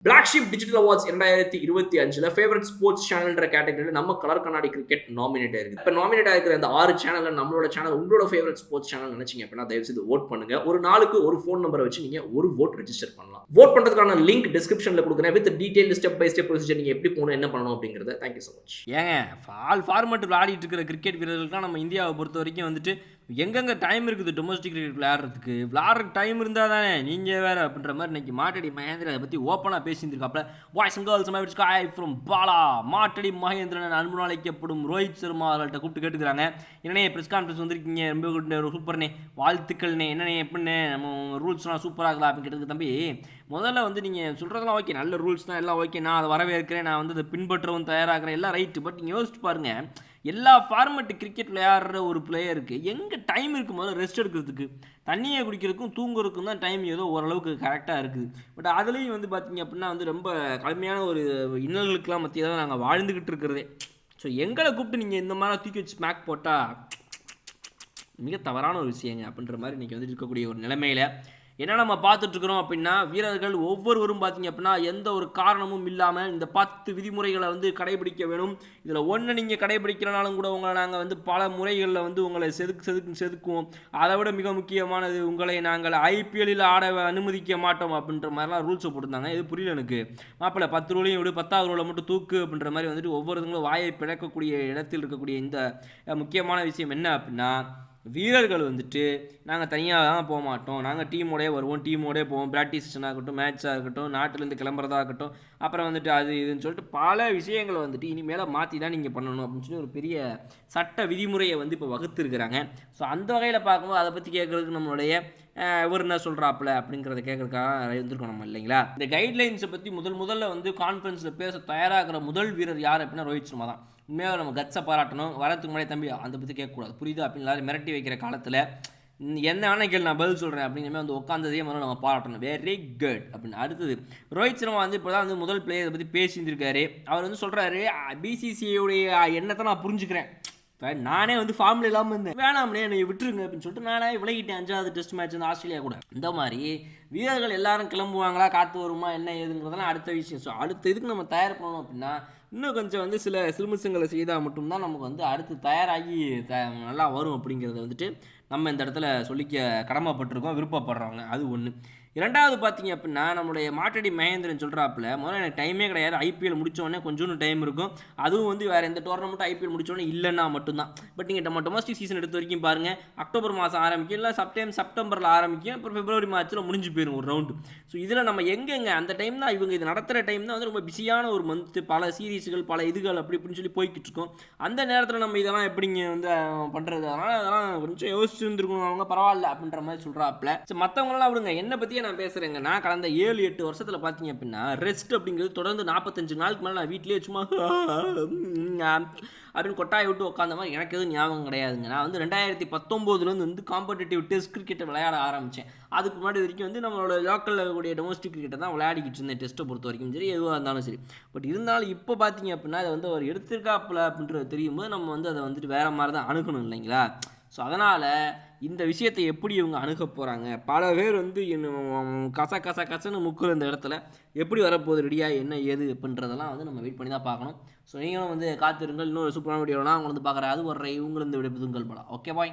Black Sheep Digital Awards 2025 favourite sports சேனல்ன்ற கேட்டகரியில் நம்ம கலர் கண்ணாடி கிரிக்கெட் நாமினேட் ஆயிருக்கு. இப்போ நாமினேட் ஆகிருக்கிற அந்த 6 சேனல்ல நம்மளோட சேனல் உங்களோட ஃபேவரட் ஸ்போர்ட்ஸ் சேனல் நினைச்சீங்க அப்படின்னா தயவு செய்து ஓட் பண்ணுங்க. ஒரு நாளுக்கு ஒரு ஃபோன் நம்பரை வச்சு நீங்க ஒரு ஓட் ரெஜிஸ்டர் பண்ணலாம். ஓட் பண்றதுக்கான லிங்க் டிஸ்கிரிப்ஷன்ல கொடுக்குறேன். With detail step by step procedure நீங்க எப்படி போகணும், என்ன பண்ணணும் அப்படிங்கறத. Thank you so much. ஏங்க ஆல் ஃபார்மேட் விளையாடிட்டு இருக்கிற கிரிக்கெட் வீரர்களுக்குலாம் நம்ம இந்தியாவை பொறுத்த வரைக்கும் வந்துட்டு எங்கெங்கே டைம் இருக்குது டொமஸ்டிக் கிரிக்கெட் விளையாடுறதுக்கு டைம் இருந்தால் தானே நீங்கள் வேறு அப்படின்ற மாதிரி இன்னைக்கு மாட்டடி மகேந்திரன் அதை பற்றி ஓப்பனாக பேசியிருக்காப்புல. Boys and girls sky from Bala மாட்டடி மகேந்திரன் அன்பு அழைக்கப்படும் ரோஹித் சர்மா அவர்கள்ட்ட கூப்பிட்டு கேட்டுக்கிறாங்க. என்னண்ணே ப்ரெஸ் கான்ஃபரன்ஸ் வந்திருக்கீங்க, ரொம்ப சூப்பர்ண்ணே, வாழ்த்துக்கள்ண்ணே, என்னண்ணே எப்படின்னு நம்ம ரூல்ஸ்லாம் சூப்பராக இருக்கலாம் அப்படின்னு கேட்டதுக்கு தம்பி முதல்ல வந்து நீங்கள் சொல்கிறதெல்லாம் ஓகே, நல்ல ரூல்ஸ் தான் எல்லாம் ஓகே, நான் அதை வரவேற்கிறேன், நான் வந்து அதை பின்பற்றவும் தயாராகிறேன், எல்லாம் ரைட்டு. பட் நீங்கள் யோசிச்சு பாருங்கள், எல்லா ஃபார்மெட்டு கிரிக்கெட் விளையாடுற ஒரு பிளேயருக்கு எங்கே டைம் இருக்கும் முதல்ல ரெஸ்ட் எடுக்கிறதுக்கு, தண்ணியை குடிக்கிறதுக்கும் தூங்குறதுக்கும் தான் டைம் ஏதோ ஓரளவுக்கு கரெக்டாக இருக்குது. பட் அதுலேயும் வந்து பார்த்திங்க அப்படின்னா வந்து ரொம்ப கடுமையான ஒரு இன்னல்களுக்கெல்லாம் மத்தியில் தான் நாங்கள் வாழ்ந்துக்கிட்டு இருக்கிறதே. ஸோ எங்களை கூப்பிட்டு நீங்கள் இந்த மாதிரி தூக்கி வச்சு ஸ்மாக் போட்டால் மிக தவறான ஒரு விஷயங்க அப்படின்ற மாதிரி இன்றைக்கி வந்து இருக்கக்கூடிய ஒரு நிலைமையில் என்ன நம்ம பார்த்துட்ருக்குறோம் அப்படின்னா, வீரர்கள் ஒவ்வொருவரும் பார்த்திங்க அப்படின்னா எந்த ஒரு காரணமும் இல்லாமல் இந்த 10 விதிமுறைகளை வந்து கடைபிடிக்க வேணும். இதில் ஒன்று நீங்கள் கடைபிடிக்கிறனாலும் கூட உங்களை நாங்கள் வந்து பல முறைகளில் வந்து உங்களை செதுக்குவோம். அதை விட மிக முக்கியமானது, உங்களை நாங்கள் ஐபிஎல்லில் ஆட அனுமதிக்க மாட்டோம் அப்படின்ற மாதிரிலாம் ரூல்ஸை போட்டிருந்தாங்க. இது புரியல எனக்கு. மாப்பிள்ளை 10 ரூலையும் விடு, 10வது ரூலை மட்டும் தூக்கு அப்படின்ற மாதிரி வந்துட்டு ஒவ்வொருத்தங்களும் வாயை பிழக்கக்கூடிய இடத்தில் இருக்கக்கூடிய இந்த முக்கியமான விஷயம் என்ன அப்படின்னா, வீரர்கள் வந்துட்டு நாங்கள் தனியாக தான் போக மாட்டோம், நாங்கள் டீமோடய வருவோம், டீமோடய போவோம், ப்ராக்டிஸ் ஆகட்டும், மேட்சாக இருக்கட்டும், நாட்டிலேருந்து கிளம்புறதா இருக்கட்டும், அப்புறம் வந்துட்டு அது இதுன்னு சொல்லிட்டு பல விஷயங்களை வந்துட்டு இனிமேல் மாற்றி தான் நீங்கள் பண்ணணும் அப்படின்னு சொல்லி ஒரு பெரிய சட்ட விதிமுறையை வந்து இப்போ வகுத்துருக்குறாங்க. ஸோ அந்த வகையில் பார்க்கும்போது அதை பற்றி கேட்குறதுக்கு நம்மளுடைய இவர் என்ன சொல்கிறாப்புல அப்படிங்கிறத கேட்குறதுக்காக இருந்திருக்கோம் நம்ம, இல்லைங்களா? இந்த கைட்லைன்ஸை பற்றி முதல்ல வந்து கான்ஃபரன்ஸில் பேச தயாராகிற முதல் வீரர் யார் அப்படின்னா ரோஹித் சர்மா தான். உண்மையாக நம்ம கட்ஸை பாராட்டணும். வரதுக்கு முன்னாடி தம்பி அந்த பற்றி கேட்கக்கூடாது, புரியுது அப்படின்னு எல்லாரும் மிரட்டி வைக்கிற காலத்தில் என்ன வேணால் கேள்வி, நான் பதில் சொல்கிறேன் அப்படிங்கிற மாதிரி வந்து உட்காந்ததே முதல்ல நம்ம பாராட்டணும். வெரி குட் அப்படின்னு. அடுத்தது ரோஹித் சர்மா வந்து இப்போ தான் வந்து முதல் பிளேயரை பற்றி பேசியிருந்திருக்காரு. அவர் வந்து சொல்கிறாரு, பிசிசிஐடைய எண்ணத்தை நான் புரிஞ்சுக்கிறேன், இப்போ நானே வந்து ஃபார்மில் இல்லாமல் இருந்தேன், வேணாம்னே என்னை விட்டுருங்க அப்படின்னு சொல்லிட்டு நானே விலகிட்டேன் 5வது டெஸ்ட் மேட்ச் வந்து ஆஸ்திரேலியா கூட. இந்த மாதிரி வீரர்கள் எல்லாரும் கிளம்புவாங்களா, காற்று வருமா, என்ன ஏதுங்கிறதெல்லாம் அடுத்த விஷயம். ஸோ அடுத்த இதுக்கு நம்ம தயார் பண்ணணும் அப்படின்னா இன்னும் கொஞ்சம் வந்து சில சிலுமிசங்களை செய்தால் மட்டும்தான் நமக்கு வந்து அடுத்து தயாராகி நல்லா வரும் அப்படிங்கிறத வந்துட்டு நம்ம இந்த இடத்துல சொல்லிக்க கடமைப்பட்டிருக்கோம், விருப்பப்படுறவங்க. அது ஒன்று. இரண்டாவது பார்த்தீங்க அப்படின்னா, நம்மளுடைய மாட்டடி மகேந்திரன் சொல்கிறாப்புல, முதல்ல எனக்கு டைமே கிடையாது, ஐபிஎல் முடித்தோடனே கொஞ்சோண்டு டைம் இருக்கும், அதுவும் வந்து வேறு எந்த டோர்னமெண்ட்டும் ஐபிஎல் முடித்தோடனே இல்லைன்னா மட்டும்தான். பட் நீங்கள் நம்ம டொமஸ்டிக் சீசன் எடுத்த வரைக்கும் பாருங்கள், அக்டோபர் மாதம் ஆரம்பிக்கும், இல்லை செப்டம்பரில் ஆரம்பிக்கும், அப்புறம் பிப்ரவரி மாதத்தில் முடிஞ்சு போயிடும் ஒரு ரவுண்டு. ஸோ இதில் நம்ம எங்கெங்க அந்த டைம் தான் இவங்க இது நடத்துகிற டைம் தான் வந்து ரொம்ப பிஸியான ஒரு மந்த்து, பல சீரீஸுகள் பல இதுகள் அப்படி இப்படின்னு சொல்லி போய்கிட்டு இருக்கோம். அந்த நேரத்தில் நம்ம இதெல்லாம் எப்படிங்க வந்து பண்ணுறது, அதெல்லாம் கொஞ்சம் யோசிச்சு இருந்துருக்கணும் அவங்க, பரவாயில்ல அப்படின்ற மாதிரி சொல்கிறாப்புல. ஸோ மற்றவங்களாம் விடுங்க, என்னை பற்றியே நான் பேசுகிறேங்க. நான் கடந்த 7-8 வருஷத்தில் பார்த்தீங்க அப்படின்னா ரெஸ்ட் அப்படிங்கிறது தொடர்ந்து 45 நாளுக்கு மேலே நான் வீட்டிலேயே சும்மா அப்படின்னு கொட்டாயை விட்டு உட்காந்த மாதிரி எனக்கு எதுவும் ஞாபகம் கிடையாதுங்க. நான் வந்து 2019 வந்து காம்படிட்டிவ் டெஸ்ட் கிரிக்கெட்டை விளையாட ஆரம்பித்தேன். அதுக்கு முன்னாடி வரைக்கும் வந்து நம்மளோட லோக்கலில் இருக்கக்கூடிய டொமஸ்டிக் கிரிக்கெட்டை தான் விளையாடிக்கிட்டு இருந்தேன், டெஸ்ட்டை பொறுத்த வரைக்கும் சரி, எதுவாக இருந்தாலும் சரி. பட் இருந்தாலும் இப்போ பார்த்தீங்க அப்படின்னா அதை வந்து அவர் எடுத்திருக்காப்புல அப்படின்றது தெரியும் போது நம்ம வந்து அதை வந்துட்டு வேறு மாதிரி தான் அணுகணும், இல்லைங்களா? ஸோ அதனால் இந்த விஷயத்தை எப்படி இவங்க அணுக போகிறாங்க, பல பேர் வந்து கசன்னு முக்குற இந்த இடத்துல எப்படி வரப்போகுது ரெடியாக என்ன ஏது அப்படின்றதெல்லாம் வந்து நம்ம வெயிட் பண்ணி தான் பார்க்கணும். ஸோ நீங்களும் வந்து காத்திருங்கள். இன்னொரு சூப்பரான வீடியோலாம் அவங்க வந்து பார்க்குற அது வர்ற இவங்களும் இந்த விடுப்புதுங்கள் போல. Okay bye.